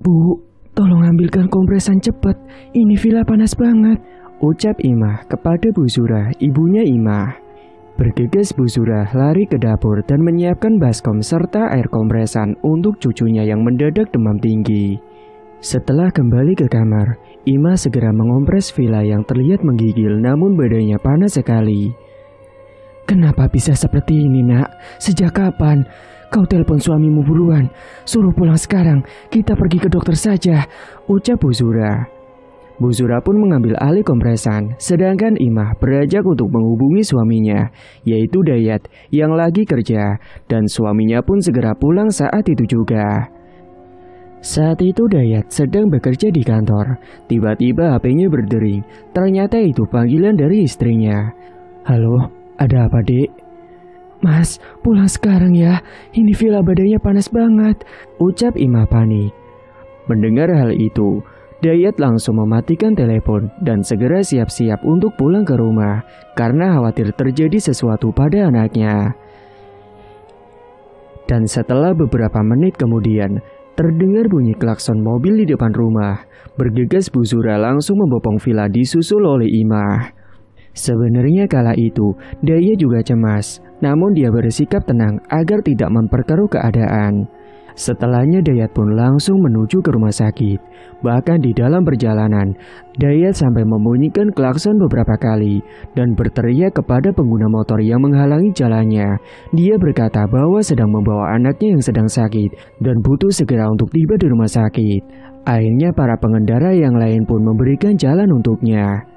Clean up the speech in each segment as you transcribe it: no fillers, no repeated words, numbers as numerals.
Bu, tolong ambilkan kompresan cepat. Ini villa panas banget, ucap Imah kepada Bu Zura, ibunya Imah. Bergegas Bu Zura lari ke dapur dan menyiapkan baskom serta air kompresan untuk cucunya yang mendadak demam tinggi. Setelah kembali ke kamar, Imah segera mengompres villa yang terlihat menggigil namun badannya panas sekali. Kenapa bisa seperti ini, Nak? Sejak kapan? Kau telepon suamimu buruan. Suruh pulang sekarang. Kita pergi ke dokter saja, ucap Bu Zura. Bu Zura pun mengambil alih kompresan, sedangkan Imah beranjak untuk menghubungi suaminya, yaitu Dayat yang lagi kerja, dan suaminya pun segera pulang saat itu juga. Saat itu Dayat sedang bekerja di kantor. Tiba-tiba HP-nya berdering. Ternyata itu panggilan dari istrinya. Halo, ada apa, Dek? Mas, pulang sekarang ya. Ini villa badannya panas banget, ucap Imah panik. Mendengar hal itu, Dayat langsung mematikan telepon dan segera siap-siap untuk pulang ke rumah karena khawatir terjadi sesuatu pada anaknya. Dan setelah beberapa menit kemudian, terdengar bunyi klakson mobil di depan rumah. Bergegas Bu Zura langsung membopong villa disusul oleh Imah. Sebenarnya kala itu, Dayat juga cemas, namun dia bersikap tenang agar tidak memperkeruh keadaan. Setelahnya Dayat pun langsung menuju ke rumah sakit. Bahkan di dalam perjalanan, Dayat sampai membunyikan klakson beberapa kali dan berteriak kepada pengguna motor yang menghalangi jalannya. Dia berkata bahwa sedang membawa anaknya yang sedang sakit dan butuh segera untuk tiba di rumah sakit. Akhirnya para pengendara yang lain pun memberikan jalan untuknya.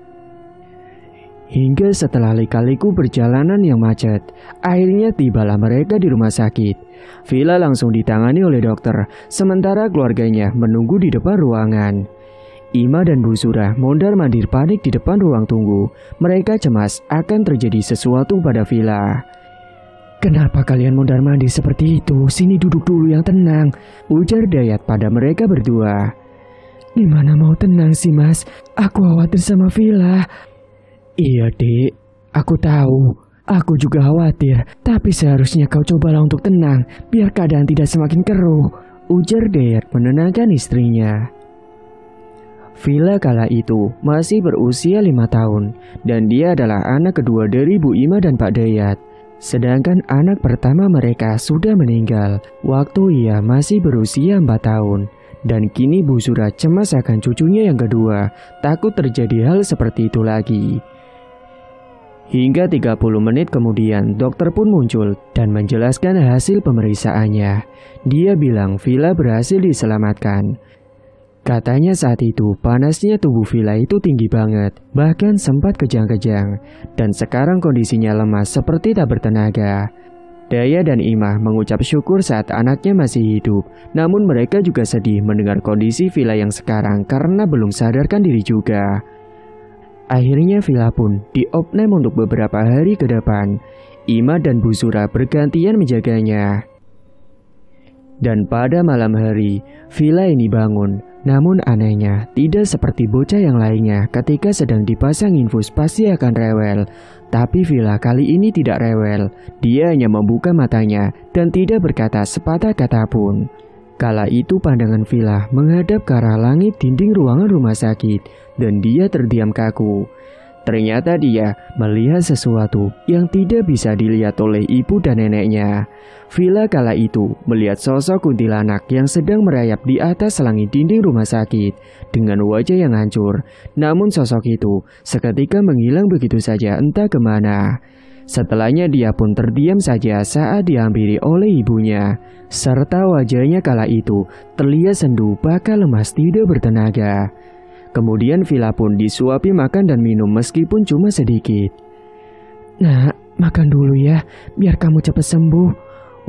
Hingga setelah lika-liku perjalanan yang macet, akhirnya tibalah mereka di rumah sakit. Villa langsung ditangani oleh dokter, sementara keluarganya menunggu di depan ruangan. Imah dan Bu Zura mondar-mandir panik di depan ruang tunggu. Mereka cemas akan terjadi sesuatu pada Villa. Kenapa kalian mondar-mandir seperti itu? Sini duduk dulu yang tenang, ujar Dayat pada mereka berdua. Gimana mau tenang sih, Mas? Aku khawatir sama Villa. Iya, Dek, aku tahu. Aku juga khawatir, tapi seharusnya kau cobalah untuk tenang, biar keadaan tidak semakin keruh, ujar Dayat menenangkan istrinya. Villa kala itu masih berusia 5 tahun, dan dia adalah anak kedua dari Bu Imah dan Pak Dayat. Sedangkan anak pertama mereka sudah meninggal waktu ia masih berusia 4 tahun. Dan kini Bu Zura cemas akan cucunya yang kedua, takut terjadi hal seperti itu lagi. Hingga 30 menit kemudian, dokter pun muncul dan menjelaskan hasil pemeriksaannya. Dia bilang Villa berhasil diselamatkan. Katanya saat itu panasnya tubuh Villa itu tinggi banget, bahkan sempat kejang-kejang, dan sekarang kondisinya lemas seperti tak bertenaga. Dayat dan Imah mengucap syukur saat anaknya masih hidup, namun mereka juga sedih mendengar kondisi Villa yang sekarang karena belum sadarkan diri juga. Akhirnya Villa pun diopname untuk beberapa hari ke depan. Imah dan Bu Zura bergantian menjaganya. Dan pada malam hari, Villa ini bangun. Namun anehnya, tidak seperti bocah yang lainnya ketika sedang dipasang infus pasti akan rewel. Tapi Villa kali ini tidak rewel. Dia hanya membuka matanya dan tidak berkata sepatah kata pun. Kala itu pandangan Villa menghadap ke arah langit dinding ruangan rumah sakit dan dia terdiam kaku. Ternyata dia melihat sesuatu yang tidak bisa dilihat oleh ibu dan neneknya. Villa kala itu melihat sosok kuntilanak yang sedang merayap di atas langit dinding rumah sakit dengan wajah yang hancur. Namun sosok itu seketika menghilang begitu saja entah kemana. Setelahnya dia pun terdiam saja saat dihampiri oleh ibunya. Serta wajahnya kala itu terlihat sendu bahkan lemas tidak bertenaga. Kemudian Villa pun disuapi makan dan minum meskipun cuma sedikit. Nah, makan dulu ya, biar kamu cepat sembuh,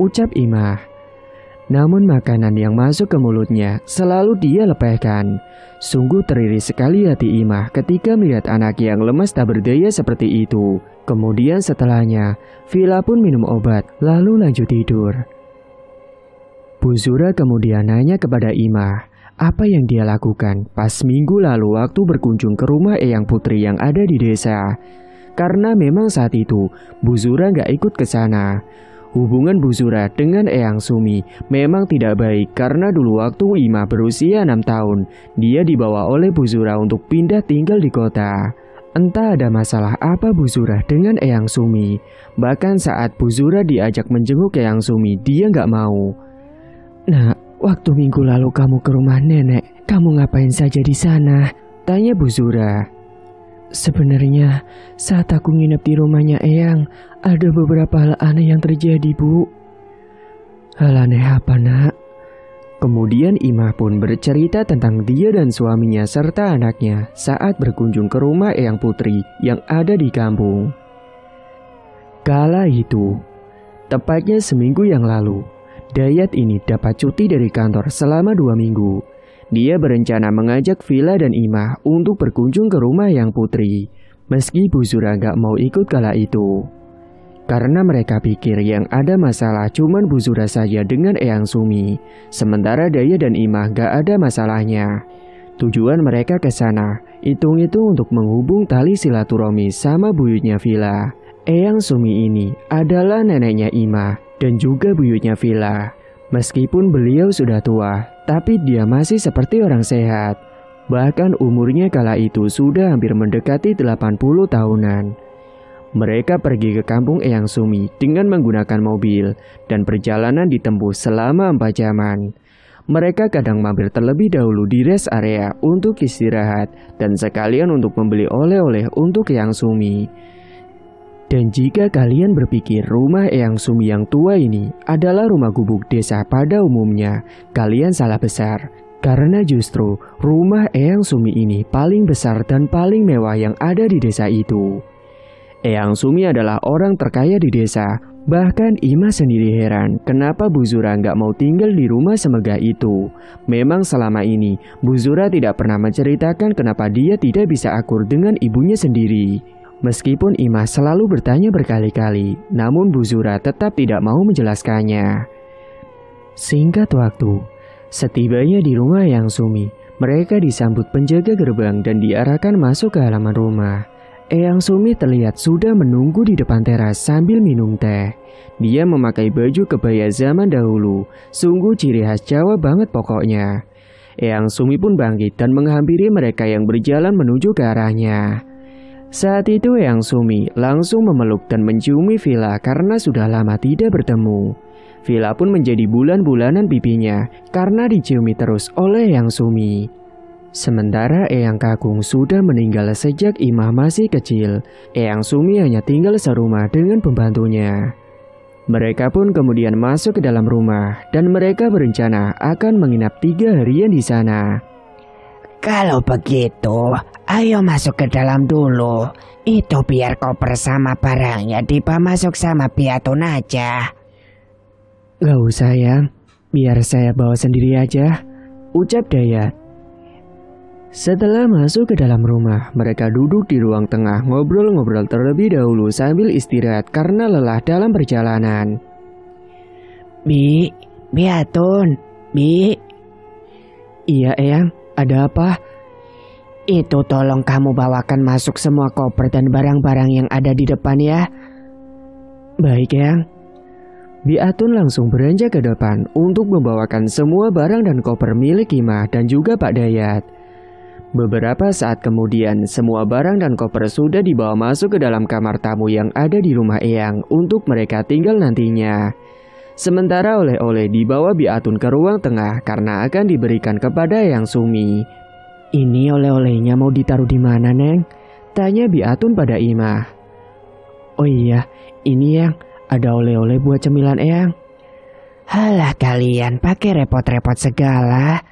ucap Imah. Namun makanan yang masuk ke mulutnya selalu dia lepehkan. Sungguh teriris sekali hati Imah ketika melihat anak yang lemas tak berdaya seperti itu. Kemudian setelahnya, Villa pun minum obat lalu lanjut tidur. Bu Zura kemudian nanya kepada Imah apa yang dia lakukan pas minggu lalu waktu berkunjung ke rumah Eyang Putri yang ada di desa. Karena memang saat itu Bu Zura gak ikut ke sana. hubungan Bu Zura dengan Eyang Sumi memang tidak baik karena dulu waktu Ima berusia 6 tahun, dia dibawa oleh Bu Zura untuk pindah tinggal di kota. Entah ada masalah apa Bu Zura dengan Eyang Sumi. Bahkan saat Bu Zura diajak menjenguk Eyang Sumi, dia nggak mau. "Nah, waktu minggu lalu kamu ke rumah nenek, kamu ngapain saja di sana?" tanya Bu Zura. "Sebenarnya saat aku nginep di rumahnya Eyang, ada beberapa hal aneh yang terjadi, Bu." "Hal aneh apa, Nak?" Kemudian Imah pun bercerita tentang dia dan suaminya serta anaknya saat berkunjung ke rumah Eyang Putri yang ada di kampung. Kala itu, tepatnya seminggu yang lalu, Dayat ini dapat cuti dari kantor selama 2 minggu. Dia berencana mengajak Villa dan Imah untuk berkunjung ke rumah Eyang Putri, meski Bu Zura gak mau ikut kala itu. Karena mereka pikir yang ada masalah cuman Bu Zura saja dengan Eyang Sumi, sementara Daya dan Imah gak ada masalahnya. Tujuan mereka ke sana, hitung-hitung untuk menghubung tali silaturahmi sama buyutnya Villa. Eyang Sumi ini adalah neneknya Imah dan juga buyutnya Villa. Meskipun beliau sudah tua, tapi dia masih seperti orang sehat. Bahkan umurnya kala itu sudah hampir mendekati 80 tahunan. Mereka pergi ke kampung Eyang Sumi dengan menggunakan mobil dan perjalanan ditempuh selama 4 jaman. Mereka kadang mampir terlebih dahulu di rest area untuk istirahat dan sekalian untuk membeli oleh-oleh untuk Eyang Sumi. Dan jika kalian berpikir rumah Eyang Sumi yang tua ini adalah rumah gubuk desa pada umumnya, kalian salah besar. Karena justru rumah Eyang Sumi ini paling besar dan paling mewah yang ada di desa itu. Eyang Sumi adalah orang terkaya di desa. Bahkan Ima sendiri heran kenapa Bu Zura nggak mau tinggal di rumah semegah itu. Memang selama ini Bu Zura tidak pernah menceritakan kenapa dia tidak bisa akur dengan ibunya sendiri. Meskipun Ima selalu bertanya berkali-kali, namun Bu Zura tetap tidak mau menjelaskannya. Singkat waktu, setibanya di rumah Eyang Sumi, mereka disambut penjaga gerbang dan diarahkan masuk ke halaman rumah. Eyang Sumi terlihat sudah menunggu di depan teras sambil minum teh. Dia memakai baju kebaya zaman dahulu, sungguh ciri khas Jawa banget pokoknya. Eyang Sumi pun bangkit dan menghampiri mereka yang berjalan menuju ke arahnya. Saat itu Eyang Sumi langsung memeluk dan menciumi Villa karena sudah lama tidak bertemu. Villa pun menjadi bulan-bulanan pipinya karena diciumi terus oleh Eyang Sumi. Sementara Eyang Kakung sudah meninggal sejak Imah masih kecil, Eyang Sumi hanya tinggal serumah dengan pembantunya. Mereka pun kemudian masuk ke dalam rumah dan mereka berencana akan menginap 3 harian di sana. "Kalau begitu, ayo masuk ke dalam dulu. Itu biar koper sama barangnya dibawa masuk sama Piatun aja." "Gak usah ya, biar saya bawa sendiri aja," ucap Dayat. Setelah masuk ke dalam rumah, mereka duduk di ruang tengah ngobrol-ngobrol terlebih dahulu sambil istirahat karena lelah dalam perjalanan. Piatun, Bi." "Iya Eyang, ada apa?" "Itu tolong kamu bawakan masuk semua koper dan barang-barang yang ada di depan ya." "Baik Eyang." Piatun langsung beranjak ke depan untuk membawakan semua barang dan koper milik Imah dan juga Pak Dayat. Beberapa saat kemudian, semua barang dan koper sudah dibawa masuk ke dalam kamar tamu yang ada di rumah Eyang untuk mereka tinggal nantinya. Sementara oleh-oleh dibawa Piatun ke ruang tengah karena akan diberikan kepada Eyang Sumi. "Ini oleh-olehnya mau ditaruh di mana, Neng?" tanya Piatun pada Imah. "Oh iya, ini Yang, ada oleh-oleh buat cemilan Eyang." "Halah kalian pakai repot-repot segala."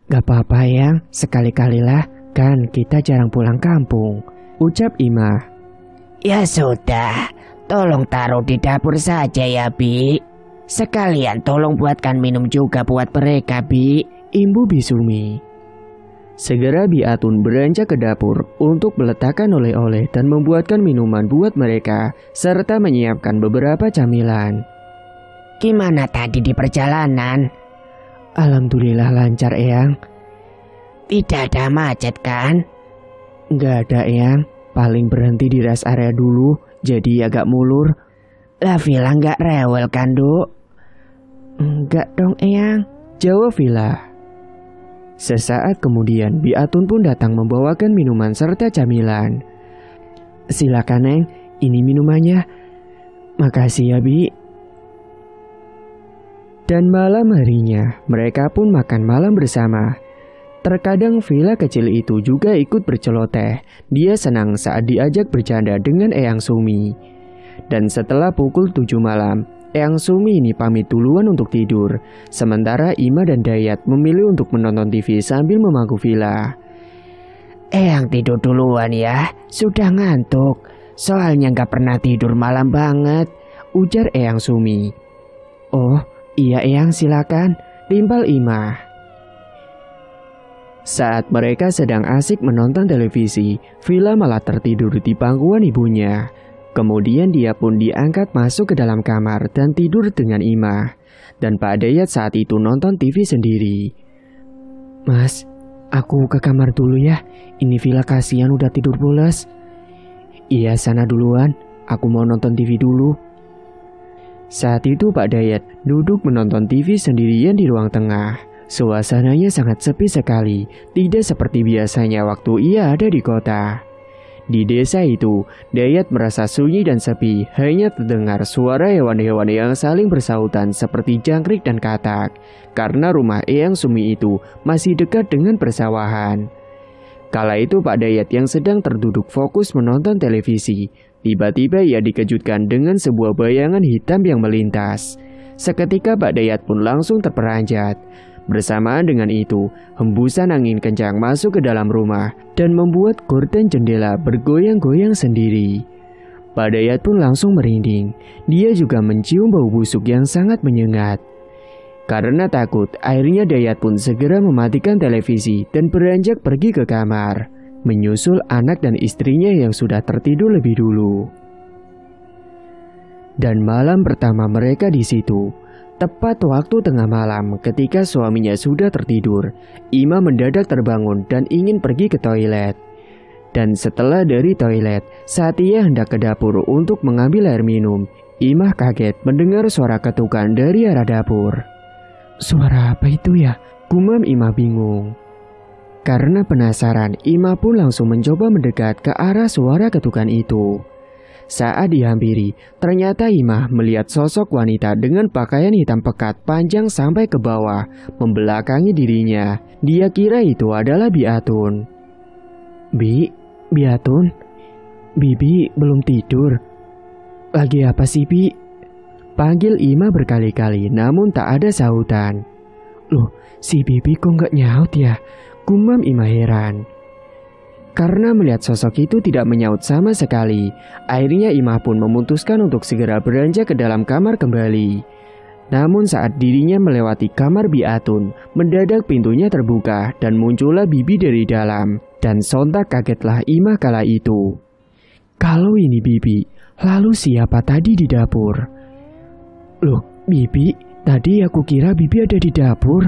"Gak apa-apa Yang, sekali-kalilah, kan kita jarang pulang kampung," ucap Imah. "Ya sudah, tolong taruh di dapur saja ya, Bi. Sekalian tolong buatkan minum juga buat mereka, Bi," imbu Bisumi. Segera Piatun beranjak ke dapur untuk meletakkan oleh-oleh dan membuatkan minuman buat mereka, serta menyiapkan beberapa camilan. "Gimana tadi di perjalanan?" "Alhamdulillah lancar Eyang." "Tidak ada macet kan?" "Nggak ada Eyang, paling berhenti di rest area dulu, jadi agak mulur." Lah Villa nggak rewel kan, Duk? Enggak dong, Eyang, jawab Villa. Sesaat kemudian, Biatun pun datang membawakan minuman serta camilan. Silakan, Neng, ini minumannya. Makasih ya, Bi. Dan malam harinya, mereka pun makan malam bersama. Terkadang Villa kecil itu juga ikut berceloteh. Dia senang saat diajak bercanda dengan Eyang Sumi. Dan setelah pukul 7 malam, Eyang Sumi ini pamit duluan untuk tidur. Sementara Ima dan Dayat memilih untuk menonton TV sambil memangku Villa. Eyang tidur duluan ya, sudah ngantuk. Soalnya nggak pernah tidur malam banget, ujar Eyang Sumi. Oh, iya Eyang, silakan, timpal Ima. Saat mereka sedang asik menonton televisi, Villa malah tertidur di pangkuan ibunya. Kemudian dia pun diangkat masuk ke dalam kamar dan tidur dengan Ima. Dan Pak Dayat saat itu nonton TV sendiri. Mas, aku ke kamar dulu ya. Ini Villa kasihan udah tidur pulas. Iya, sana duluan. Aku mau nonton TV dulu. Saat itu Pak Dayat duduk menonton TV sendirian di ruang tengah. Suasananya sangat sepi sekali, tidak seperti biasanya waktu ia ada di kota. Di desa itu, Dayat merasa sunyi dan sepi, hanya terdengar suara hewan-hewan yang saling bersautan seperti jangkrik dan katak, karena rumah Eyang Sumi itu masih dekat dengan persawahan. Kala itu Pak Dayat yang sedang terduduk fokus menonton televisi, tiba-tiba ia dikejutkan dengan sebuah bayangan hitam yang melintas. Seketika Pak Dayat pun langsung terperanjat. Bersamaan dengan itu, hembusan angin kencang masuk ke dalam rumah dan membuat gorden jendela bergoyang-goyang sendiri. Pak Dayat pun langsung merinding. Dia juga mencium bau busuk yang sangat menyengat. Karena takut, akhirnya Dayat pun segera mematikan televisi dan beranjak pergi ke kamar, menyusul anak dan istrinya yang sudah tertidur lebih dulu. Dan malam pertama mereka di situ. Tepat waktu tengah malam ketika suaminya sudah tertidur, Ima mendadak terbangun dan ingin pergi ke toilet. Dan setelah dari toilet, saat ia hendak ke dapur untuk mengambil air minum, Ima kaget mendengar suara ketukan dari arah dapur. Suara apa itu ya? Gumam Ima bingung. Karena penasaran, Ima pun langsung mencoba mendekat ke arah suara ketukan itu. Saat dihampiri, ternyata Ima melihat sosok wanita dengan pakaian hitam pekat panjang sampai ke bawah, membelakangi dirinya. Dia kira itu adalah Biatun. Biatun? Bibi belum tidur. Lagi apa sih, Bi? Panggil Ima berkali-kali, namun tak ada sahutan. Loh, si Bibi kok nggak nyaut ya? Gumam Ima heran. Karena melihat sosok itu tidak menyaut sama sekali, akhirnya Ima pun memutuskan untuk segera beranjak ke dalam kamar kembali. Namun saat dirinya melewati kamar Biatun, mendadak pintunya terbuka dan muncullah Bibi dari dalam. Dan sontak kagetlah Ima kala itu. Kalau ini Bibi, lalu siapa tadi di dapur? Loh, Bibi, tadi aku kira Bibi ada di dapur.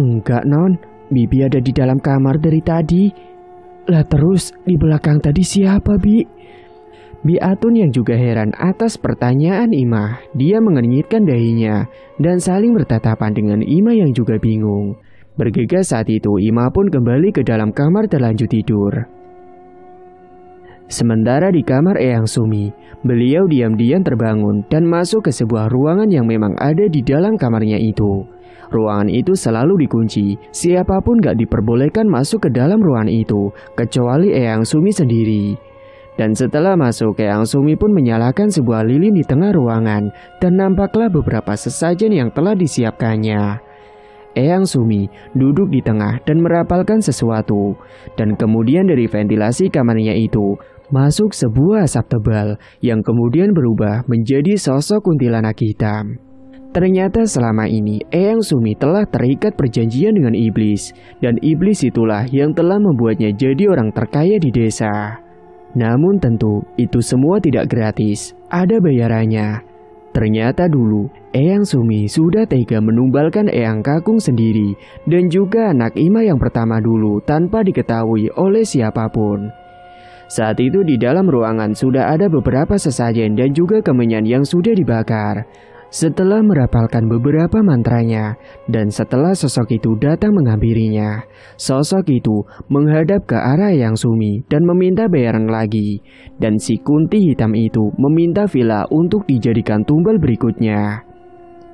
Enggak, Non, Bibi ada di dalam kamar dari tadi. Lah terus di belakang tadi siapa, Bi? Biatun yang juga heran atas pertanyaan Ima. Dia mengernyitkan dahinya dan saling bertatapan dengan Ima yang juga bingung. Bergegas saat itu Ima pun kembali ke dalam kamar terlanjut tidur. Sementara di kamar Eyang Sumi, beliau diam-diam terbangun dan masuk ke sebuah ruangan yang memang ada di dalam kamarnya itu. Ruangan itu selalu dikunci, siapapun gak diperbolehkan masuk ke dalam ruangan itu, kecuali Eyang Sumi sendiri. Dan setelah masuk, Eyang Sumi pun menyalakan sebuah lilin di tengah ruangan, dan nampaklah beberapa sesajen yang telah disiapkannya. Eyang Sumi duduk di tengah dan merapalkan sesuatu, dan kemudian dari ventilasi kamarnya itu, masuk sebuah asap tebal, yang kemudian berubah menjadi sosok kuntilanak hitam. Ternyata selama ini Eyang Sumi telah terikat perjanjian dengan iblis, dan iblis itulah yang telah membuatnya jadi orang terkaya di desa. Namun tentu itu semua tidak gratis, ada bayarannya. Ternyata dulu Eyang Sumi sudah tega menumbalkan Eyang Kakung sendiri dan juga anak Ima yang pertama dulu tanpa diketahui oleh siapapun. Saat itu di dalam ruangan sudah ada beberapa sesajen dan juga kemenyan yang sudah dibakar. Setelah merapalkan beberapa mantranya, dan setelah sosok itu datang menghampirinya, sosok itu menghadap ke arah Eyang Sumi dan meminta bayaran lagi. Dan si Kunti hitam itu meminta villa untuk dijadikan tumbal berikutnya.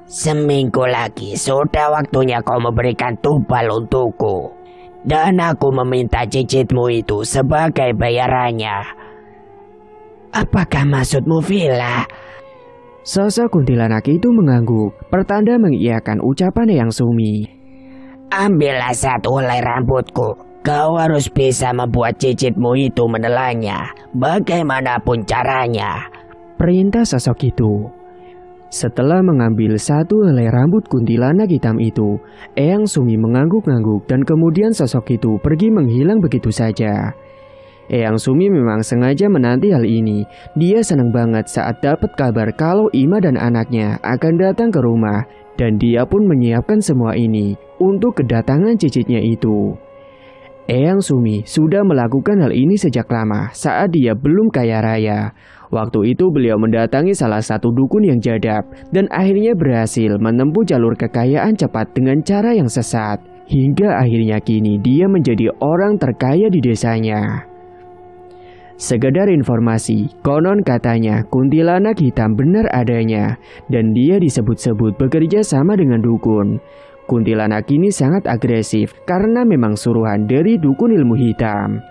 Seminggu lagi sudah waktunya kau memberikan tumbal untukku. Dan aku meminta cicitmu itu sebagai bayarannya. Apakah maksudmu villa? Sosok kuntilanak itu mengangguk, pertanda mengiyakan ucapan Eyang Sumi. Ambillah satu helai rambutku. Kau harus bisa membuat cicitmu itu menelannya, bagaimanapun caranya. Perintah sosok itu. Setelah mengambil satu helai rambut kuntilanak hitam itu, Eyang Sumi mengangguk-angguk dan kemudian sosok itu pergi menghilang begitu saja. Eyang Sumi memang sengaja menanti hal ini. Dia senang banget saat dapat kabar kalau Ima dan anaknya akan datang ke rumah, dan dia pun menyiapkan semua ini untuk kedatangan cicitnya itu. Eyang Sumi sudah melakukan hal ini sejak lama saat dia belum kaya raya. Waktu itu beliau mendatangi salah satu dukun yang jadab dan akhirnya berhasil menempuh jalur kekayaan cepat dengan cara yang sesat. Hingga akhirnya kini dia menjadi orang terkaya di desanya. Sekedar informasi, konon katanya kuntilanak hitam benar adanya dan dia disebut-sebut bekerja sama dengan dukun. Kuntilanak ini sangat agresif karena memang suruhan dari dukun ilmu hitam.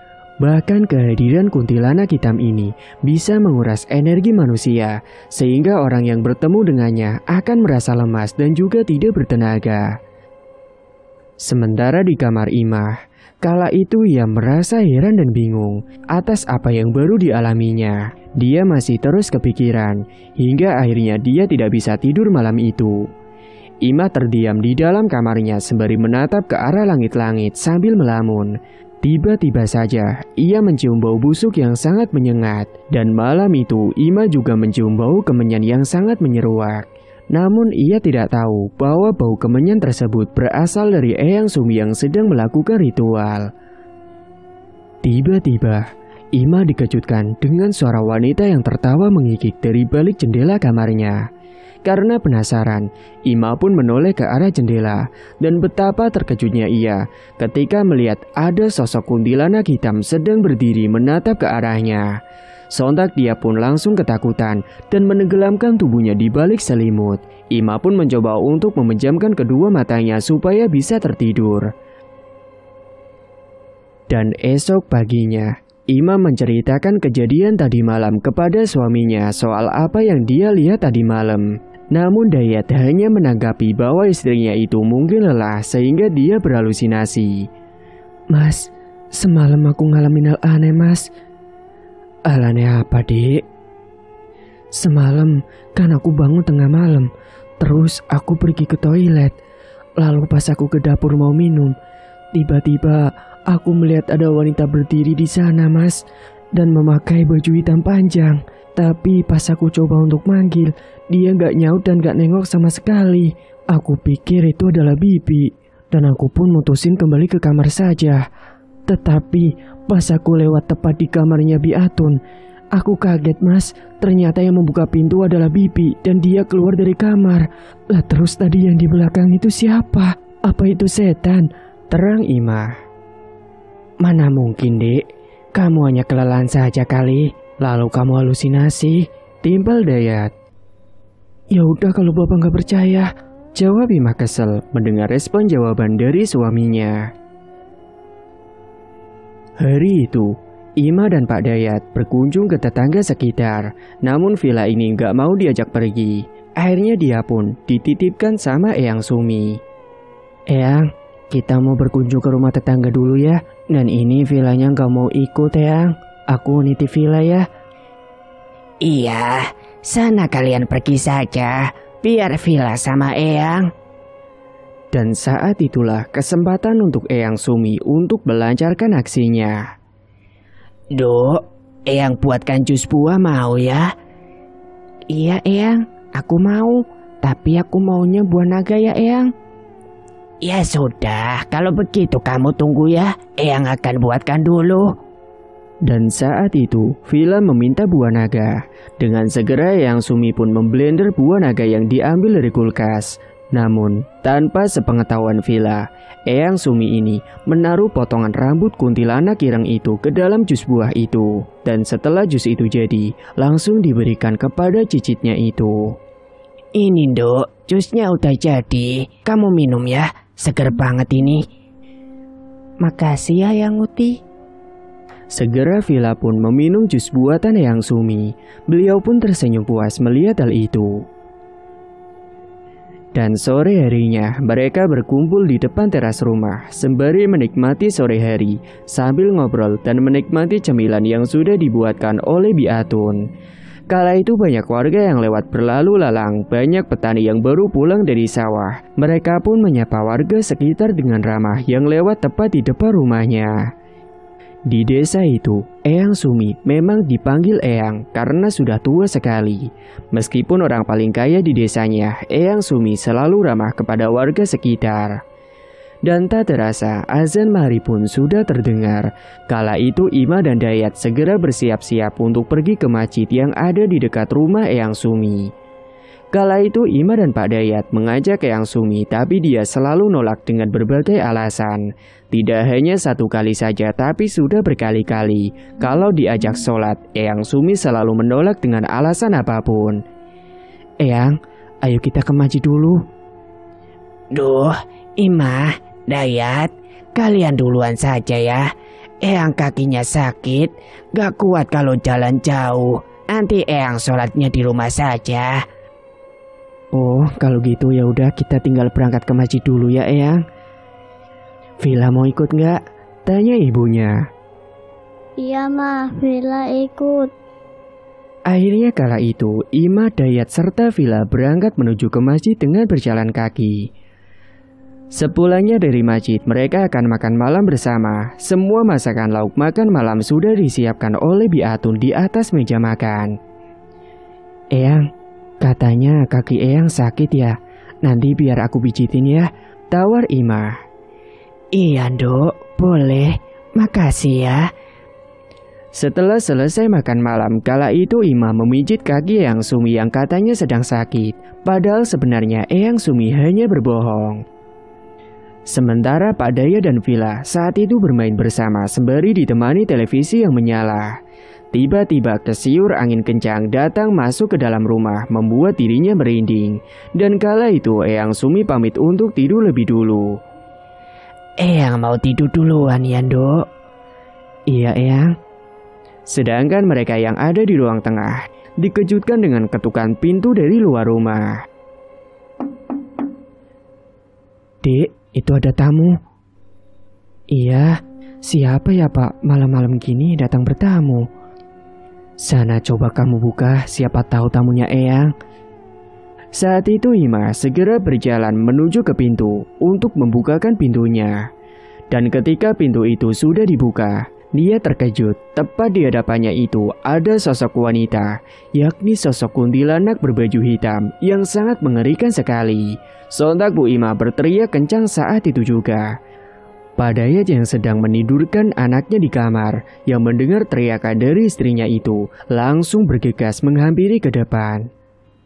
Bahkan kehadiran kuntilanak hitam ini bisa menguras energi manusia sehingga orang yang bertemu dengannya akan merasa lemas dan juga tidak bertenaga. Sementara di kamar Imah, kala itu ia merasa heran dan bingung atas apa yang baru dialaminya. Dia masih terus kepikiran hingga akhirnya dia tidak bisa tidur malam itu. Imah terdiam di dalam kamarnya sembari menatap ke arah langit-langit sambil melamun. Tiba-tiba saja ia mencium bau busuk yang sangat menyengat. Dan malam itu Imah juga mencium bau kemenyan yang sangat menyeruak. Namun ia tidak tahu bahwa bau kemenyan tersebut berasal dari Eyang Sumi yang sedang melakukan ritual. Tiba-tiba, Imah dikejutkan dengan suara wanita yang tertawa mengikik dari balik jendela kamarnya. Karena penasaran, Imah pun menoleh ke arah jendela dan betapa terkejutnya ia ketika melihat ada sosok kuntilanak hitam sedang berdiri menatap ke arahnya. Sontak dia pun langsung ketakutan dan menenggelamkan tubuhnya di balik selimut. Imah pun mencoba untuk memejamkan kedua matanya supaya bisa tertidur. Dan esok paginya, Imah menceritakan kejadian tadi malam kepada suaminya soal apa yang dia lihat tadi malam. Namun Dayat hanya menanggapi bahwa istrinya itu mungkin lelah sehingga dia berhalusinasi. "Mas, semalam aku ngalamin hal aneh, Mas." "Hal aneh apa, Dek?" "Semalam kan aku bangun tengah malam, terus aku pergi ke toilet. Lalu pas aku ke dapur mau minum, tiba-tiba aku melihat ada wanita berdiri di sana, Mas, dan memakai baju hitam panjang. Tapi pas aku coba untuk manggil, dia nggak nyaut dan nggak nengok sama sekali. Aku pikir itu adalah Bibi, dan aku pun mutusin kembali ke kamar saja. Tetapi pas aku lewat tepat di kamarnya Bi Atun, aku kaget, Mas. Ternyata yang membuka pintu adalah Bibi dan dia keluar dari kamar. Lah terus tadi yang di belakang itu siapa? Apa itu setan?" Terang Imah. "Mana mungkin, Dek. Kamu hanya kelelahan saja kali. Lalu kamu halusinasi," timpal Dayat. "Ya udah kalau Bapak nggak percaya," jawab Imah kesel mendengar respon jawaban dari suaminya. Hari itu, Imah dan Pak Dayat berkunjung ke tetangga sekitar. Namun villa ini nggak mau diajak pergi. Akhirnya dia pun dititipkan sama Eyang Sumi. "Eyang, kita mau berkunjung ke rumah tetangga dulu ya. Dan ini villanya nggak mau ikut, Eyang. Aku nitip villa ya." "Iya, sana kalian pergi saja, biar villa sama Eyang." Dan saat itulah kesempatan untuk Eyang Sumi untuk melancarkan aksinya. "Duk, Eyang buatkan jus buah mau ya?" "Iya Eyang, aku mau. Tapi aku maunya buah naga ya Eyang." "Ya sudah, kalau begitu kamu tunggu ya. Eyang akan buatkan dulu." Dan saat itu, Vila meminta buah naga. Dengan segera Eyang Sumi pun memblender buah naga yang diambil dari kulkas. Namun, tanpa sepengetahuan Vila, Eyang Sumi ini menaruh potongan rambut kuntilanak ireng itu ke dalam jus buah itu. Dan setelah jus itu jadi, langsung diberikan kepada cicitnya itu. Ini Nduk, jusnya udah jadi. Kamu minum ya, seger banget ini. Makasih ya Yang Uti. Segera Vila pun meminum jus buatan Eyang Sumi. Beliau pun tersenyum puas melihat hal itu. Dan sore harinya, mereka berkumpul di depan teras rumah sembari menikmati sore hari sambil ngobrol dan menikmati cemilan yang sudah dibuatkan oleh Bi Atun. Kala itu banyak warga yang lewat berlalu lalang, banyak petani yang baru pulang dari sawah. Mereka pun menyapa warga sekitar dengan ramah yang lewat tepat di depan rumahnya. Di desa itu, Eyang Sumi memang dipanggil Eyang karena sudah tua sekali. Meskipun orang paling kaya di desanya, Eyang Sumi selalu ramah kepada warga sekitar. Dan tak terasa, azan maghrib pun sudah terdengar. Kala itu Ima dan Dayat segera bersiap-siap untuk pergi ke masjid yang ada di dekat rumah Eyang Sumi. Kala itu Ima dan Pak Dayat mengajak Eyang Sumi, tapi dia selalu nolak dengan berbagai alasan. Tidak hanya satu kali saja, tapi sudah berkali-kali. Kalau diajak sholat, Eyang Sumi selalu menolak dengan alasan apapun. Eyang, ayo kita ke masjid dulu. Duh, Ima, Dayat, kalian duluan saja ya. Eyang kakinya sakit, gak kuat kalau jalan jauh. Nanti Eyang sholatnya di rumah saja. Oh, kalau gitu ya udah kita tinggal berangkat ke masjid dulu ya, Eyang. Vila mau ikut nggak? Tanya ibunya. Iya mah, Vila ikut. Akhirnya kala itu, Ima, Dayat, serta Vila berangkat menuju ke masjid dengan berjalan kaki. Sepulangnya dari masjid, mereka akan makan malam bersama. Semua masakan lauk makan malam sudah disiapkan oleh Bi Atun di atas meja makan. Eyang, katanya kaki Eyang sakit ya. Nanti biar aku pijitin ya, tawar Ima. Iya Nduk, boleh. Makasih ya. Setelah selesai makan malam, kala itu Ima memijit kaki Eyang Sumi yang katanya sedang sakit. Padahal sebenarnya Eyang Sumi hanya berbohong. Sementara Pak Daya dan Vila saat itu bermain bersama sembari ditemani televisi yang menyala. Tiba-tiba kesiur angin kencang datang masuk ke dalam rumah membuat dirinya merinding. Dan kala itu Eyang Sumi pamit untuk tidur lebih dulu. Eyang mau tidur duluan ya Nduk. Iya Eyang. Sedangkan mereka yang ada di ruang tengah dikejutkan dengan ketukan pintu dari luar rumah. Dek, itu ada tamu. Iya, siapa ya Pak malam-malam gini datang bertamu? Sana coba kamu buka, siapa tahu tamunya Eyang. Saat itu Ima segera berjalan menuju ke pintu untuk membukakan pintunya. Dan ketika pintu itu sudah dibuka, dia terkejut. Tepat di hadapannya itu ada sosok wanita, yakni sosok kuntilanak berbaju hitam yang sangat mengerikan sekali. Sontak Bu Ima berteriak kencang saat itu juga. Pak Dayat yang sedang menidurkan anaknya di kamar, yang mendengar teriakan dari istrinya itu, langsung bergegas menghampiri ke depan.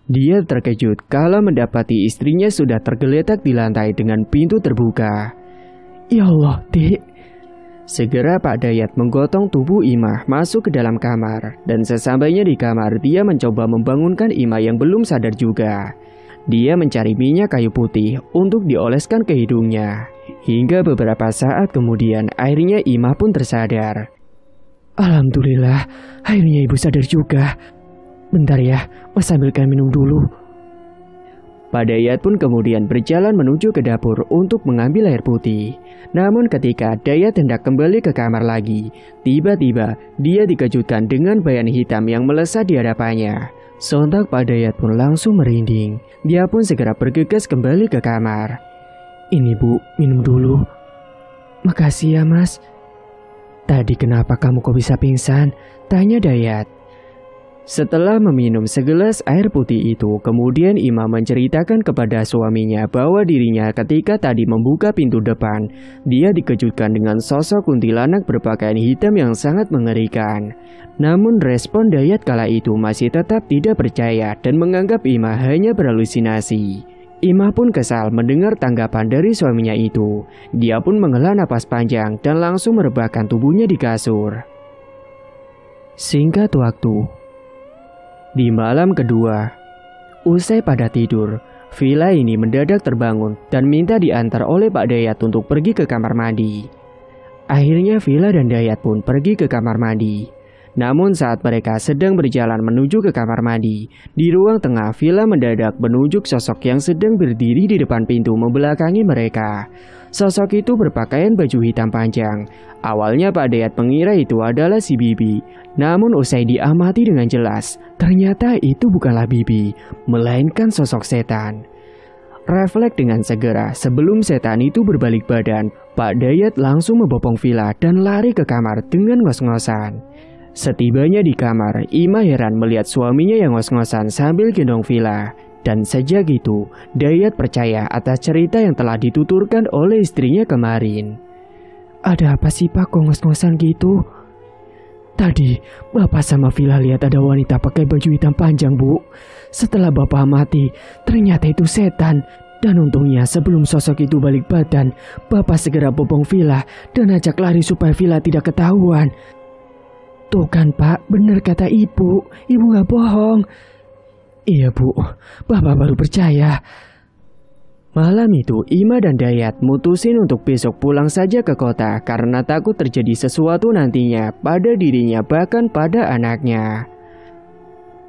Dia terkejut kala mendapati istrinya sudah tergeletak di lantai dengan pintu terbuka. Ya Allah, Dek. Segera Pak Dayat menggotong tubuh Ima masuk ke dalam kamar. Dan sesampainya di kamar, dia mencoba membangunkan Ima yang belum sadar juga. Dia mencari minyak kayu putih untuk dioleskan ke hidungnya. Hingga beberapa saat kemudian, akhirnya Ima pun tersadar. Alhamdulillah, akhirnya ibu sadar juga. Bentar ya, Mas ambilkan minum dulu. Pak Dayat pun kemudian berjalan menuju ke dapur untuk mengambil air putih. Namun ketika Dayat hendak kembali ke kamar lagi, tiba-tiba dia dikejutkan dengan bayangan hitam yang melesat di hadapannya. Sontak Pak Dayat pun langsung merinding. Dia pun segera bergegas kembali ke kamar. Ini Bu, minum dulu. Makasih ya Mas. Tadi kenapa kamu kok bisa pingsan? Tanya Dayat. Setelah meminum segelas air putih itu, kemudian Ima menceritakan kepada suaminya bahwa dirinya ketika tadi membuka pintu depan, dia dikejutkan dengan sosok kuntilanak berpakaian hitam yang sangat mengerikan. Namun respon Dayat kala itu masih tetap tidak percaya dan menganggap Ima hanya berhalusinasi. Ima pun kesal mendengar tanggapan dari suaminya itu. Dia pun menghela napas panjang dan langsung merebahkan tubuhnya di kasur. Singkat waktu, di malam kedua, usai pada tidur, Villa ini mendadak terbangun dan minta diantar oleh Pak Dayat untuk pergi ke kamar mandi. Akhirnya Villa dan Dayat pun pergi ke kamar mandi. Namun saat mereka sedang berjalan menuju ke kamar mandi, di ruang tengah Villa mendadak menunjuk sosok yang sedang berdiri di depan pintu membelakangi mereka. Sosok itu berpakaian baju hitam panjang. Awalnya Pak Dayat mengira itu adalah si Bibi. Namun usai diamati dengan jelas, ternyata itu bukanlah Bibi, melainkan sosok setan. Refleks dengan segera sebelum setan itu berbalik badan, Pak Dayat langsung membopong Villa dan lari ke kamar dengan ngos-ngosan. Setibanya di kamar, Ima heran melihat suaminya yang ngos-ngosan sambil gendong Villa. Dan sejak itu, Dayat percaya atas cerita yang telah dituturkan oleh istrinya kemarin. Ada apa sih Pak kok ngos-ngosan gitu? Tadi, Bapak sama Villa lihat ada wanita pakai baju hitam panjang, Bu. Setelah Bapak mati, ternyata itu setan. Dan untungnya sebelum sosok itu balik badan, Bapak segera bopong Villa dan ajak lari supaya Villa tidak ketahuan. Tuh kan Pak, benar kata Ibu gak bohong. Iya Bu, Bapak baru percaya. Malam itu, Ima dan Dayat mutusin untuk besok pulang saja ke kota karena takut terjadi sesuatu nantinya pada dirinya bahkan pada anaknya.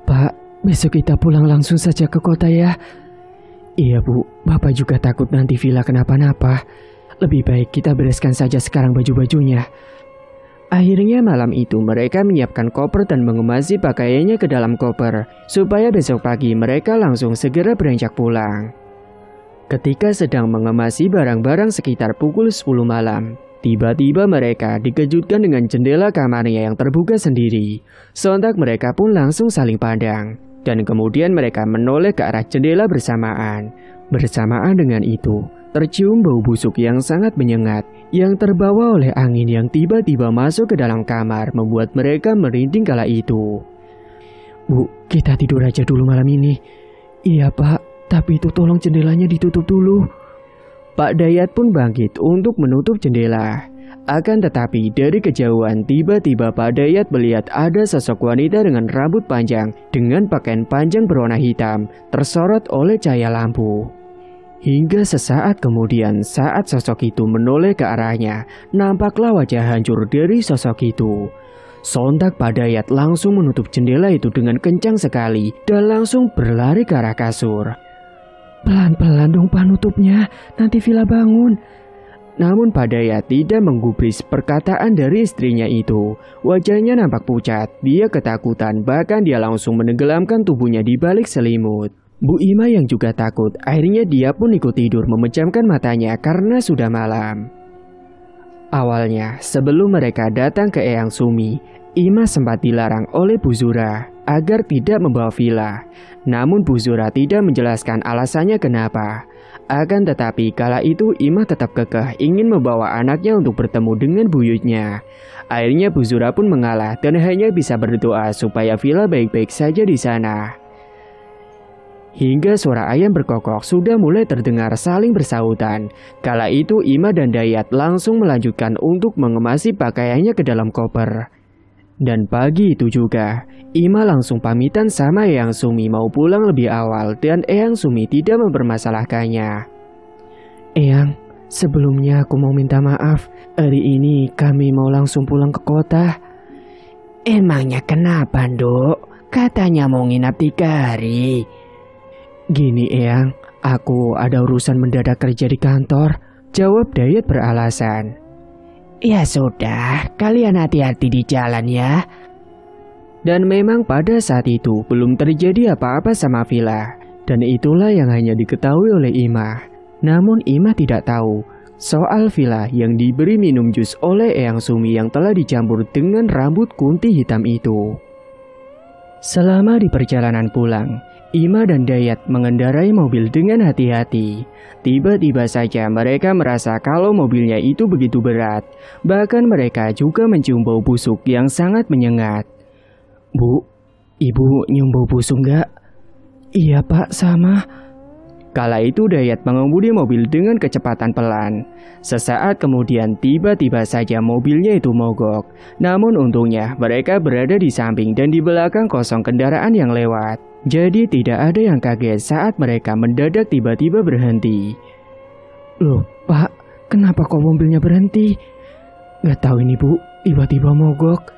Pak, besok kita pulang langsung saja ke kota ya. Iya Bu, Bapak juga takut nanti Villa kenapa-napa. Lebih baik kita bereskan saja sekarang baju-bajunya. Akhirnya malam itu mereka menyiapkan koper dan mengemasi pakaiannya ke dalam koper supaya besok pagi mereka langsung segera beranjak pulang. Ketika sedang mengemasi barang-barang sekitar pukul 10 malam, tiba-tiba mereka dikejutkan dengan jendela kamarnya yang terbuka sendiri. Sontak mereka pun langsung saling pandang dan kemudian mereka menoleh ke arah jendela bersamaan. Bersamaan dengan itu, tercium bau busuk yang sangat menyengat yang terbawa oleh angin yang tiba-tiba masuk ke dalam kamar membuat mereka merinding kala itu. Bu, kita tidur aja dulu malam ini. Iya Pak, tapi itu tolong jendelanya ditutup dulu. Pak Dayat pun bangkit untuk menutup jendela. Akan tetapi dari kejauhan tiba-tiba Pak Dayat melihat ada sosok wanita dengan rambut panjang dengan pakaian panjang berwarna hitam tersorot oleh cahaya lampu. Hingga sesaat kemudian saat sosok itu menoleh ke arahnya, nampaklah wajah hancur dari sosok itu. Sontak Pak Dayat langsung menutup jendela itu dengan kencang sekali dan langsung berlari ke arah kasur. Pelan-pelan dong Pak nutupnya, nanti Villa bangun. Namun Pak Dayat tidak menggubris perkataan dari istrinya itu. Wajahnya nampak pucat, dia ketakutan bahkan dia langsung menenggelamkan tubuhnya di balik selimut. Bu Ima yang juga takut, akhirnya dia pun ikut tidur memejamkan matanya karena sudah malam. Awalnya, sebelum mereka datang ke Eyang Sumi, Ima sempat dilarang oleh Bu Zura agar tidak membawa Villa. Namun Bu Zura tidak menjelaskan alasannya kenapa. Akan tetapi kala itu Ima tetap kekeh ingin membawa anaknya untuk bertemu dengan buyutnya. Akhirnya Bu Zura pun mengalah dan hanya bisa berdoa supaya Villa baik-baik saja di sana. Hingga suara ayam berkokok sudah mulai terdengar saling bersahutan. Kala itu Ima dan Dayat langsung melanjutkan untuk mengemasi pakaiannya ke dalam koper. Dan pagi itu juga, Ima langsung pamitan sama Eyang Sumi mau pulang lebih awal dan Eyang Sumi tidak mempermasalahkannya. Eyang, sebelumnya aku mau minta maaf. Hari ini kami mau langsung pulang ke kota. Emangnya kenapa, Dok? Katanya mau nginap 3 hari. Gini Eyang, aku ada urusan mendadak kerja di kantor, jawab Dayat beralasan. Ya sudah, kalian hati-hati di jalan ya. Dan memang pada saat itu belum terjadi apa-apa sama Villa, dan itulah yang hanya diketahui oleh Ima. Namun Ima tidak tahu soal Villa yang diberi minum jus oleh Eyang Sumi yang telah dicampur dengan rambut kunti hitam itu. Selama di perjalanan pulang, Ima dan Dayat mengendarai mobil dengan hati-hati. Tiba-tiba saja mereka merasa kalau mobilnya itu begitu berat. Bahkan mereka juga mencium bau busuk yang sangat menyengat. "Bu, ibu nyium bau busuk nggak?" "Iya pak, sama." Kala itu Dayat mengemudi mobil dengan kecepatan pelan. Sesaat kemudian tiba-tiba saja mobilnya itu mogok. Namun untungnya mereka berada di samping dan di belakang kosong kendaraan yang lewat. Jadi tidak ada yang kaget saat mereka mendadak tiba-tiba berhenti. "Loh pak, kenapa kok mobilnya berhenti?" "Gak tahu ini bu, tiba-tiba mogok."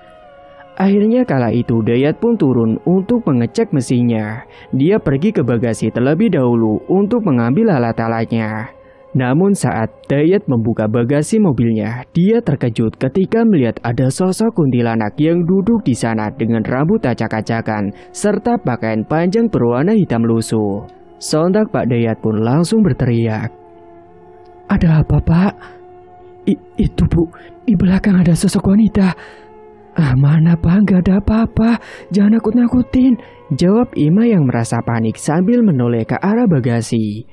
Akhirnya kala itu Dayat pun turun untuk mengecek mesinnya. Dia pergi ke bagasi terlebih dahulu untuk mengambil alat-alatnya. Namun saat Dayat membuka bagasi mobilnya, dia terkejut ketika melihat ada sosok kuntilanak yang duduk di sana dengan rambut acak-acakan serta pakaian panjang berwarna hitam lusuh. Sontak Pak Dayat pun langsung berteriak. "Ada apa pak?" Itu bu, di belakang ada sosok wanita." "Ah mana pak, gak ada apa-apa, jangan nakut-nakutin," jawab Ima yang merasa panik sambil menoleh ke arah bagasi.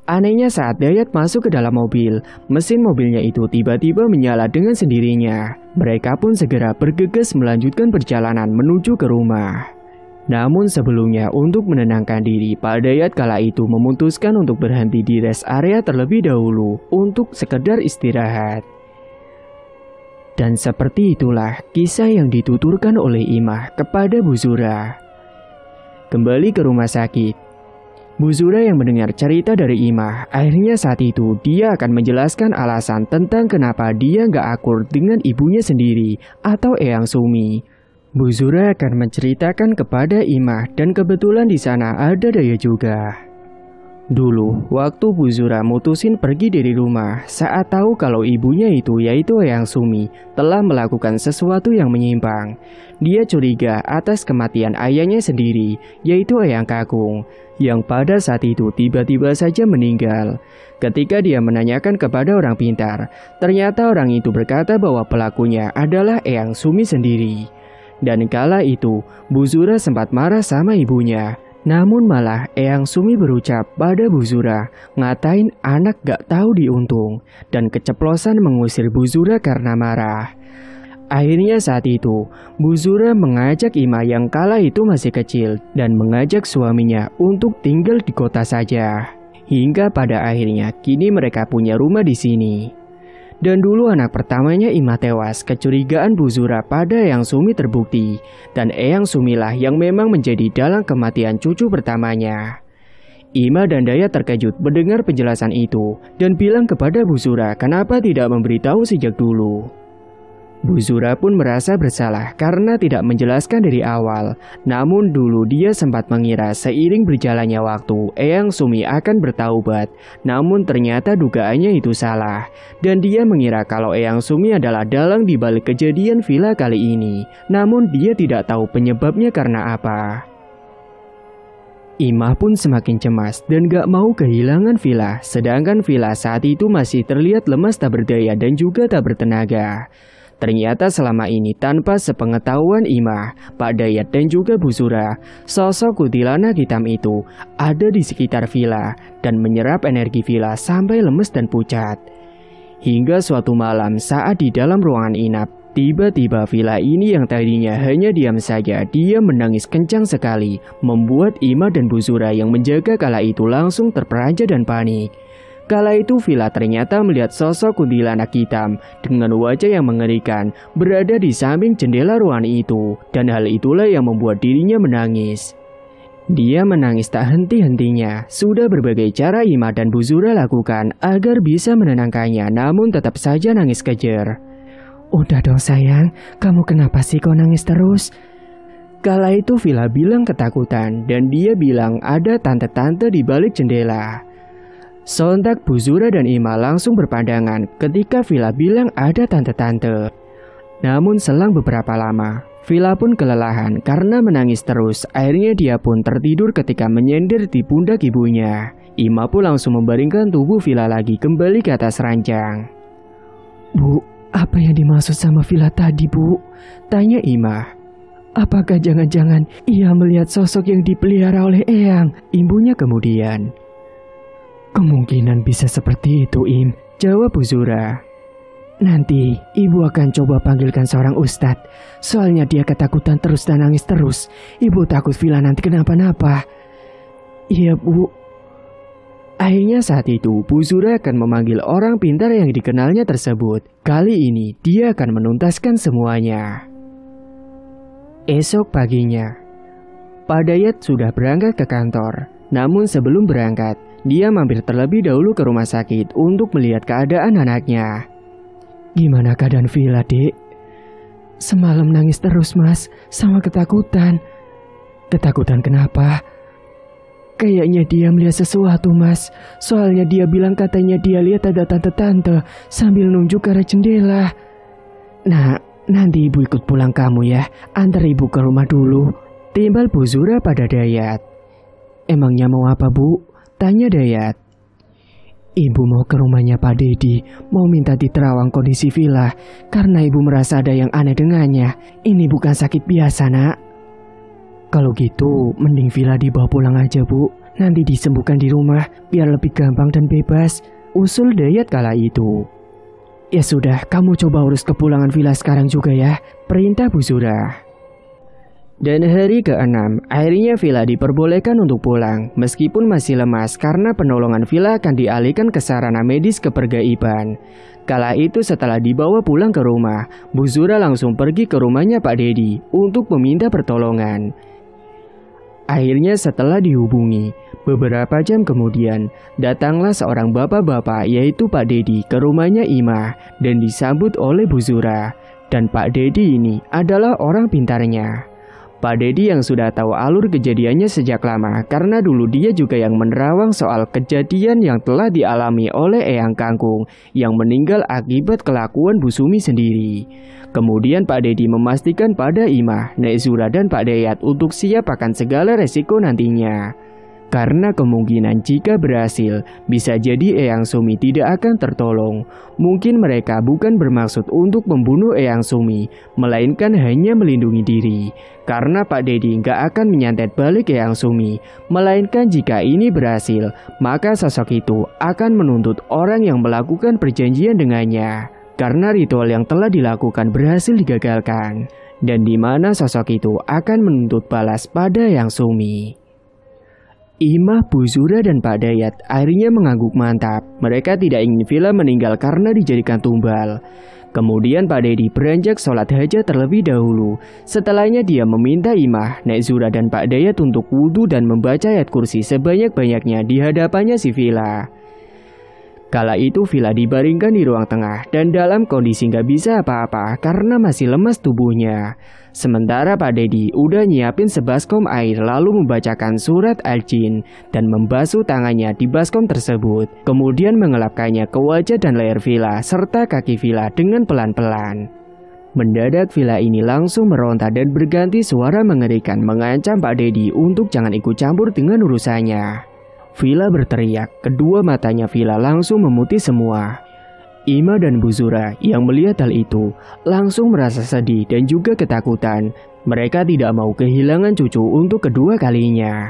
Anehnya saat Dayat masuk ke dalam mobil, mesin mobilnya itu tiba-tiba menyala dengan sendirinya. Mereka pun segera bergegas melanjutkan perjalanan menuju ke rumah. Namun sebelumnya untuk menenangkan diri, Pak Dayat kala itu memutuskan untuk berhenti di rest area terlebih dahulu untuk sekedar istirahat. Dan seperti itulah kisah yang dituturkan oleh Imah kepada Bu Zura. Kembali ke rumah sakit, Bu Zura yang mendengar cerita dari Imah, akhirnya saat itu dia akan menjelaskan alasan tentang kenapa dia gak akur dengan ibunya sendiri atau Eyang Sumi. Bu Zura akan menceritakan kepada Imah dan kebetulan di sana ada Daya juga. Dulu, waktu Bu Zura mutusin pergi dari rumah saat tahu kalau ibunya itu yaitu Eyang Sumi telah melakukan sesuatu yang menyimpang. Dia curiga atas kematian ayahnya sendiri yaitu Eyang Kakung yang pada saat itu tiba-tiba saja meninggal. Ketika dia menanyakan kepada orang pintar, ternyata orang itu berkata bahwa pelakunya adalah Eyang Sumi sendiri. Dan kala itu, Bu Zura sempat marah sama ibunya. Namun malah Eyang Sumi berucap pada Bu Zura, ngatain anak gak tahu diuntung, dan keceplosan mengusir Bu Zura karena marah. Akhirnya saat itu, Bu Zura mengajak Ima yang kala itu masih kecil dan mengajak suaminya untuk tinggal di kota saja. Hingga pada akhirnya kini mereka punya rumah di sini. Dan dulu anak pertamanya Ima tewas, kecurigaan Bu Zura pada Eyang Sumi terbukti. Dan Eyang Sumilah yang memang menjadi dalang kematian cucu pertamanya. Ima dan Daya terkejut mendengar penjelasan itu dan bilang kepada Bu Zura kenapa tidak memberitahu sejak dulu. Bu Zura pun merasa bersalah karena tidak menjelaskan dari awal. Namun dulu dia sempat mengira seiring berjalannya waktu Eyang Sumi akan bertaubat. Namun ternyata dugaannya itu salah. Dan dia mengira kalau Eyang Sumi adalah dalang di balik kejadian villa kali ini. Namun dia tidak tahu penyebabnya karena apa. Imah pun semakin cemas dan gak mau kehilangan villa. Sedangkan villa saat itu masih terlihat lemas tak berdaya dan juga tak bertenaga. Ternyata selama ini tanpa sepengetahuan Imah, Pak Dayat dan juga Bu Zura, sosok kuntilanak hitam itu ada di sekitar villa dan menyerap energi villa sampai lemes dan pucat. Hingga suatu malam saat di dalam ruangan inap, tiba-tiba villa ini yang tadinya hanya diam saja, dia menangis kencang sekali, membuat Imah dan Bu Zura yang menjaga kala itu langsung terperanjat dan panik. Kala itu villa ternyata melihat sosok kuntilanak hitam dengan wajah yang mengerikan berada di samping jendela ruangan itu, dan hal itulah yang membuat dirinya menangis. Dia menangis tak henti-hentinya. Sudah berbagai cara Imah dan Bu Zura lakukan agar bisa menenangkannya, namun tetap saja nangis kejer. "Udah dong sayang, kamu kenapa sih kok nangis terus?" Kala itu villa bilang ketakutan dan dia bilang ada tante-tante di balik jendela. Sontak Bu Zura dan Ima langsung berpandangan ketika villa bilang ada tante-tante. Namun selang beberapa lama, villa pun kelelahan karena menangis terus. Akhirnya dia pun tertidur ketika menyender di pundak ibunya. Ima pun langsung membaringkan tubuh villa lagi kembali ke atas ranjang. "Bu, apa yang dimaksud sama villa tadi bu?" tanya Ima. Apakah jangan-jangan ia melihat sosok yang dipelihara oleh Eyang? Imbunya kemudian. Kemungkinan bisa seperti itu, Im, jawab Bu Zura. Nanti ibu akan coba panggilkan seorang ustadz. Soalnya dia ketakutan terus dan nangis terus. Ibu takut Villa nanti kenapa-napa. Iya, Bu. Akhirnya saat itu Bu Zura akan memanggil orang pintar yang dikenalnya tersebut. Kali ini dia akan menuntaskan semuanya. Esok paginya, Pak Dayat sudah berangkat ke kantor. Namun sebelum berangkat, dia mampir terlebih dahulu ke rumah sakit untuk melihat keadaan anaknya. Gimana keadaan Villa, Dek? Semalam nangis terus, Mas, sama ketakutan. Ketakutan kenapa? Kayaknya dia melihat sesuatu, Mas. Soalnya dia bilang katanya dia lihat ada tante-tante sambil nunjuk ke arah jendela. Nah, nanti ibu ikut pulang kamu ya. Antar ibu ke rumah dulu. Timbal Bu Zura pada Dayat. Emangnya mau apa, Bu? Tanya Dayat. Ibu mau ke rumahnya Pak Dedi, mau minta diterawang kondisi Villa, karena ibu merasa ada yang aneh dengannya. Ini bukan sakit biasa, Nak. Kalau gitu, mending Villa dibawa pulang aja, Bu. Nanti disembuhkan di rumah, biar lebih gampang dan bebas. Usul Dayat kala itu. Ya sudah, kamu coba urus kepulangan Villa sekarang juga ya, perintah Bu Zura. Dan hari ke-6, akhirnya Villa diperbolehkan untuk pulang, meskipun masih lemas karena penolongan Villa akan dialihkan ke sarana medis kepergaiban. Kala itu setelah dibawa pulang ke rumah, Bu Zura langsung pergi ke rumahnya Pak Dedi untuk meminta pertolongan. Akhirnya setelah dihubungi, beberapa jam kemudian, datanglah seorang bapak-bapak yaitu Pak Dedi ke rumahnya Imah dan disambut oleh Bu Zura. Dan Pak Dedi ini adalah orang pintarnya. Pak Dedi yang sudah tahu alur kejadiannya sejak lama karena dulu dia juga yang menerawang soal kejadian yang telah dialami oleh Eyang Kangkung yang meninggal akibat kelakuan Bu Sumi sendiri. Kemudian Pak Dedi memastikan pada Imah, Nek Zura dan Pak Dayat untuk siap akan segala resiko nantinya. Karena kemungkinan jika berhasil, bisa jadi Eyang Sumi tidak akan tertolong. Mungkin mereka bukan bermaksud untuk membunuh Eyang Sumi, melainkan hanya melindungi diri. Karena Pak Dedi nggak akan menyantet balik Eyang Sumi, melainkan jika ini berhasil, maka sosok itu akan menuntut orang yang melakukan perjanjian dengannya. Karena ritual yang telah dilakukan berhasil digagalkan, dan di mana sosok itu akan menuntut balas pada Eyang Sumi. Imah, Bu Zura dan Pak Dayat akhirnya mengangguk mantap. Mereka tidak ingin Villa meninggal karena dijadikan tumbal. Kemudian Pak Dedi beranjak sholat hajat terlebih dahulu. Setelahnya dia meminta Imah, Nek Zura dan Pak Dayat untuk wudhu dan membaca ayat kursi sebanyak-banyaknya di hadapannya si Villa. Kala itu Villa dibaringkan di ruang tengah dan dalam kondisi nggak bisa apa-apa karena masih lemas tubuhnya. Sementara Pak Dedi udah nyiapin sebaskom air lalu membacakan surat Al-Jin dan membasuh tangannya di baskom tersebut. Kemudian mengelapkannya ke wajah dan leher Villa serta kaki Villa dengan pelan-pelan. Mendadak Villa ini langsung meronta dan berganti suara mengerikan mengancam Pak Dedi untuk jangan ikut campur dengan urusannya. Villa berteriak, kedua matanya Villa langsung memutih semua. Imah dan Bu Zura yang melihat hal itu langsung merasa sedih dan juga ketakutan. Mereka tidak mau kehilangan cucu untuk kedua kalinya.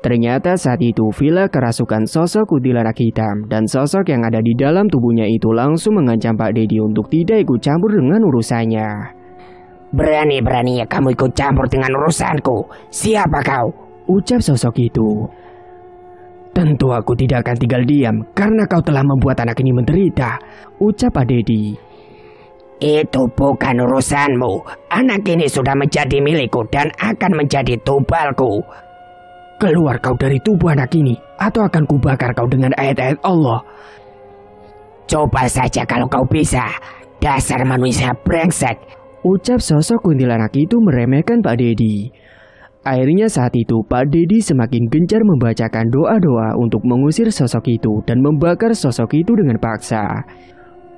Ternyata saat itu Villa kerasukan sosok kuntilanak hitam dan sosok yang ada di dalam tubuhnya itu langsung mengancam Pak Dedi untuk tidak ikut campur dengan urusannya. Berani-beraninya kamu ikut campur dengan urusanku. Siapa kau? Ucap sosok itu. Tentu aku tidak akan tinggal diam karena kau telah membuat anak ini menderita. Ucap Pak Dedi. Itu bukan urusanmu. Anak ini sudah menjadi milikku dan akan menjadi tubalku. Keluar kau dari tubuh anak ini atau akan kubakar kau dengan ayat-ayat Allah. Coba saja kalau kau bisa. Dasar manusia brengsek. Ucap sosok kuntilanak itu meremehkan Pak Dedi. Akhirnya saat itu Pak Dedi semakin gencar membacakan doa-doa untuk mengusir sosok itu dan membakar sosok itu dengan paksa.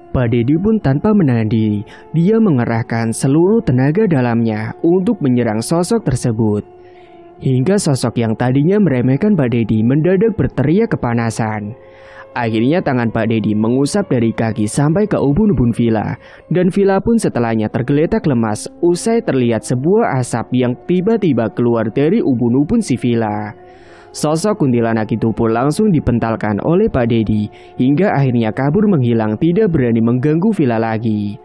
Pak Dedi pun tanpa menahan diri, dia mengerahkan seluruh tenaga dalamnya untuk menyerang sosok tersebut. Hingga sosok yang tadinya meremehkan Pak Dedi mendadak berteriak kepanasan. Akhirnya tangan Pak Dedi mengusap dari kaki sampai ke ubun-ubun villa. Dan villa pun setelahnya tergeletak lemas usai terlihat sebuah asap yang tiba-tiba keluar dari ubun-ubun si villa. Sosok kuntilanak itu pun langsung dipentalkan oleh Pak Dedi hingga akhirnya kabur menghilang, tidak berani mengganggu villa lagi.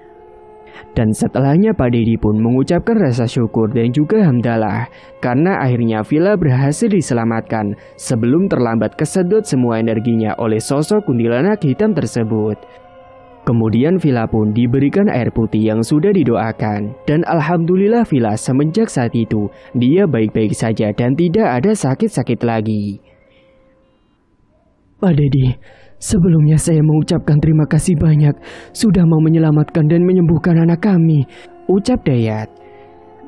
Dan setelahnya Pak Dedi pun mengucapkan rasa syukur dan juga hamdalah karena akhirnya villa berhasil diselamatkan sebelum terlambat kesedot semua energinya oleh sosok kuntilanak hitam tersebut. Kemudian villa pun diberikan air putih yang sudah didoakan. Dan alhamdulillah villa semenjak saat itu dia baik-baik saja dan tidak ada sakit-sakit lagi. Pak Dedi, sebelumnya saya mengucapkan terima kasih banyak sudah mau menyelamatkan dan menyembuhkan anak kami, ucap Dayat.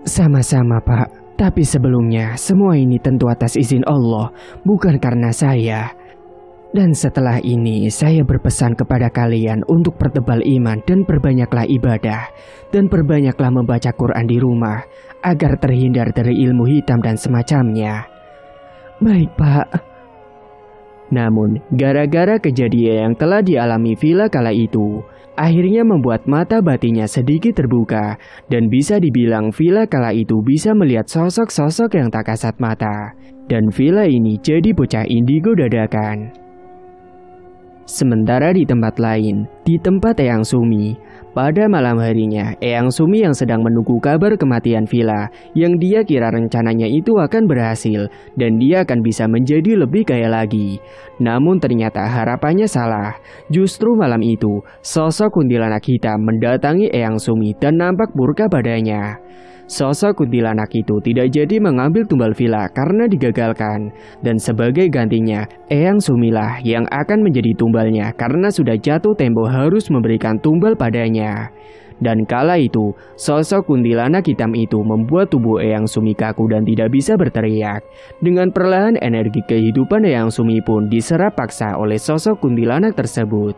Sama-sama Pak, tapi sebelumnya semua ini tentu atas izin Allah, bukan karena saya. Dan setelah ini saya berpesan kepada kalian untuk pertebal iman dan perbanyaklah ibadah. Dan perbanyaklah membaca Quran di rumah agar terhindar dari ilmu hitam dan semacamnya. Baik Pak. Namun gara-gara kejadian yang telah dialami villa kala itu, akhirnya membuat mata batinnya sedikit terbuka. Dan bisa dibilang villa kala itu bisa melihat sosok-sosok yang tak kasat mata. Dan villa ini jadi bocah indigo dadakan. Sementara di tempat lain, di tempat Eyang Sumi, pada malam harinya, Eyang Sumi yang sedang menunggu kabar kematian villa, yang dia kira rencananya itu akan berhasil, dan dia akan bisa menjadi lebih kaya lagi. Namun ternyata harapannya salah. Justru malam itu, sosok kuntilanak hitam mendatangi Eyang Sumi dan nampak murka padanya. Sosok kuntilanak itu tidak jadi mengambil tumbal villa karena digagalkan. Dan sebagai gantinya, Eyang Sumilah yang akan menjadi tumbalnya karena sudah jatuh tempo harus memberikan tumbal padanya. Dan kala itu, sosok kuntilanak hitam itu membuat tubuh Eyang Sumi kaku dan tidak bisa berteriak. Dengan perlahan energi kehidupan Eyang Sumi pun diserap paksa oleh sosok kuntilanak tersebut.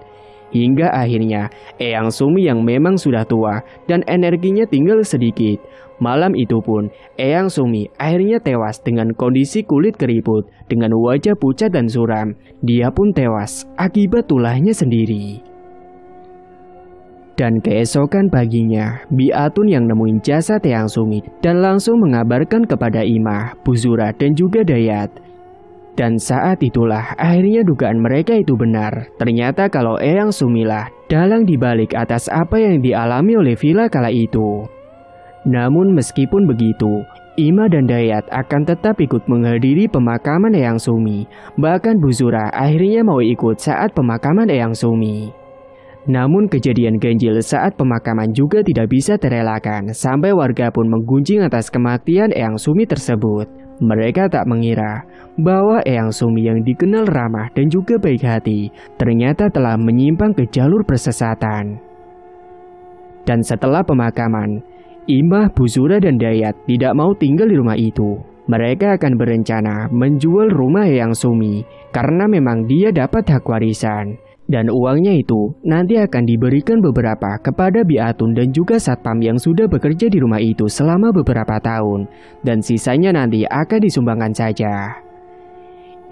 Hingga akhirnya Eyang Sumi yang memang sudah tua dan energinya tinggal sedikit. Malam itu pun Eyang Sumi akhirnya tewas dengan kondisi kulit keriput dengan wajah pucat dan suram. Dia pun tewas akibat tulahnya sendiri. Dan keesokan paginya, Biatun yang nemuin jasad Eyang Sumi dan langsung mengabarkan kepada Imah, Buzura dan juga Dayat. Dan saat itulah akhirnya dugaan mereka itu benar. Ternyata kalau Eyang Sumilah dalang dibalik atas apa yang dialami oleh villa kala itu. Namun meskipun begitu, Ima dan Dayat akan tetap ikut menghadiri pemakaman Eyang Sumi. Bahkan Buzura akhirnya mau ikut saat pemakaman Eyang Sumi. Namun kejadian ganjil saat pemakaman juga tidak bisa terelakkan. Sampai warga pun menggunjing atas kematian Eyang Sumi tersebut. Mereka tak mengira bahwa Eyang Sumi yang dikenal ramah dan juga baik hati ternyata telah menyimpang ke jalur persesatan. Dan setelah pemakaman, Imah, Buzura dan Dayat tidak mau tinggal di rumah itu. Mereka akan berencana menjual rumah Eyang Sumi karena memang dia dapat hak warisan. Dan uangnya itu nanti akan diberikan beberapa kepada Biatun dan juga satpam yang sudah bekerja di rumah itu selama beberapa tahun. Dan sisanya nanti akan disumbangkan saja.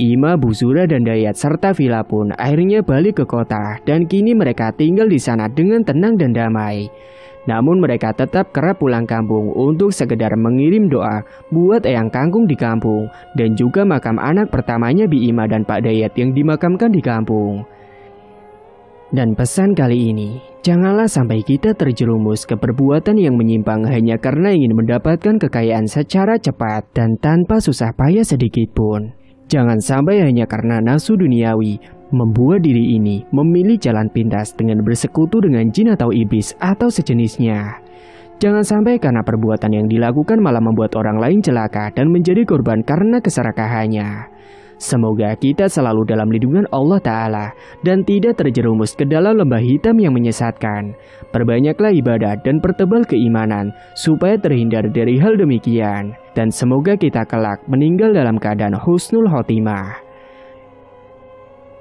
Ima, Buzura dan Dayat serta villa pun akhirnya balik ke kota. Dan kini mereka tinggal di sana dengan tenang dan damai. Namun mereka tetap kerap pulang kampung untuk sekedar mengirim doa buat Eyang Kangkung di kampung. Dan juga makam anak pertamanya Bi Ima dan Pak Dayat yang dimakamkan di kampung. Dan pesan kali ini, janganlah sampai kita terjerumus ke perbuatan yang menyimpang hanya karena ingin mendapatkan kekayaan secara cepat dan tanpa susah payah sedikit pun. Jangan sampai hanya karena nafsu duniawi membuat diri ini memilih jalan pintas dengan bersekutu dengan jin atau iblis atau sejenisnya. Jangan sampai karena perbuatan yang dilakukan malah membuat orang lain celaka dan menjadi korban karena keserakahannya. Semoga kita selalu dalam lindungan Allah Ta'ala dan tidak terjerumus ke dalam lembah hitam yang menyesatkan. Perbanyaklah ibadah dan pertebal keimanan supaya terhindar dari hal demikian. Dan semoga kita kelak meninggal dalam keadaan husnul khotimah.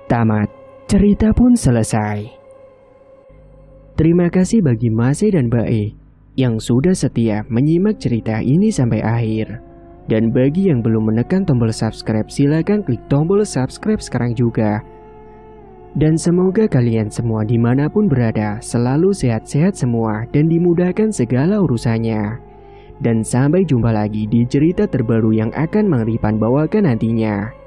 Tamat. Cerita pun selesai. Terima kasih bagi Mase dan Bae yang sudah setia menyimak cerita ini sampai akhir. Dan bagi yang belum menekan tombol subscribe, silakan klik tombol subscribe sekarang juga. Dan semoga kalian semua dimanapun berada selalu sehat-sehat semua dan dimudahkan segala urusannya. Dan sampai jumpa lagi di cerita terbaru yang akan Mang Rifan bawakan nantinya.